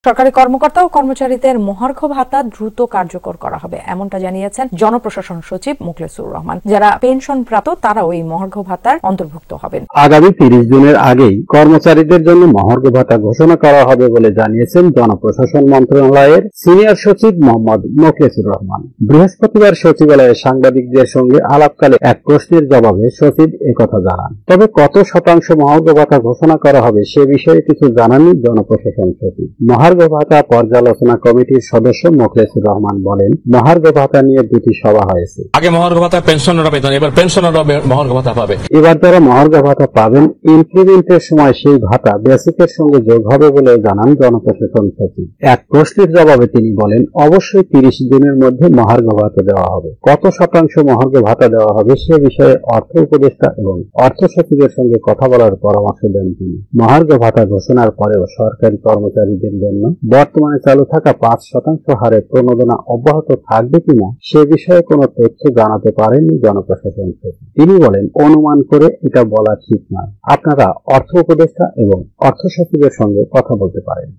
সরকারি কর্মকর্তা ও কর্মচারীদের মহার্ঘ ভাতা দ্রুত কার্যকর করা হবে, এমনটা জানিয়েছেন জনপ্রশাসন সচিব মোখলেছুর রহমান। যারা পেনশন প্রাপ্ত তারাও এই মহার্ঘ ভাতার অন্তর্ভুক্ত হবেন। আগামী 30 জুনের আগেই কর্মচারীদের জন্য মহার্ঘ ভাতা ঘোষণা করা হবে বলে জানিয়েছেন জনপ্রশাসন মন্ত্রণালয়ের সিনিয়র সচিব মোহাম্মদ মোখলেছুর রহমান। বৃহস্পতিবার সচিবালয়ে সাংবাদিকদের সঙ্গে আলাপকালে এক প্রশ্নের জবাবে সচিব একথা জানান। তবে কত শতাংশ মহার্ঘ ভাতা ঘোষণা করা হবে সে বিষয়ে কিছু জানাননি জনপ্রশাসন সচিব। মহার্ঘ ভাতা পর্যালোচনা কমিটির সদস্য মোখলেছুর রহমান বলেন, মহার্ঘ ভাতা নিয়ে দুটি সভা হয়েছে। আগে মহার্ঘ ভাতা পেনশনাররা পেতেন, এবার পেনশনাররা মহার্ঘ ভাতা পাবে। এবার যারা মহার্ঘ ভাতা পাবেন, ইনক্রিমেন্টের সময় সেই ভাতা বেসিকের সঙ্গে যোগ হবে বলে জানান জনপ্রশাসন সচিব। এক প্রশ্নের জবাবে তিনি বলেন, অবশ্যই 30 জুনের মধ্যে মহার্ঘ ভাতা দেওয়া হবে। কত শতাংশ মহার্ঘ ভাতা দেওয়া হবে সে বিষয়ে অর্থ উপদেষ্টা এবং অর্থ সচিবের সঙ্গে কথা বলার পরামর্শ দেন তিনি। মহার্ঘ ভাতা ঘোষণার পরেও সরকারি কর্মচারীদের জন্য বর্তমানে চালু থাকা 5% হারে প্রণোদনা অব্যাহত থাকবে কিনা সে বিষয়ে কোনো তথ্য জানাতে পারেননি জনপ্রশাসন সচিব। তিনি বলেন, অনুমান করে এটা বলা ঠিক নয়, আপনারা অর্থ উপদেষ্টা এবং অর্থ সচিবের সঙ্গে কথা বলতে পারেন।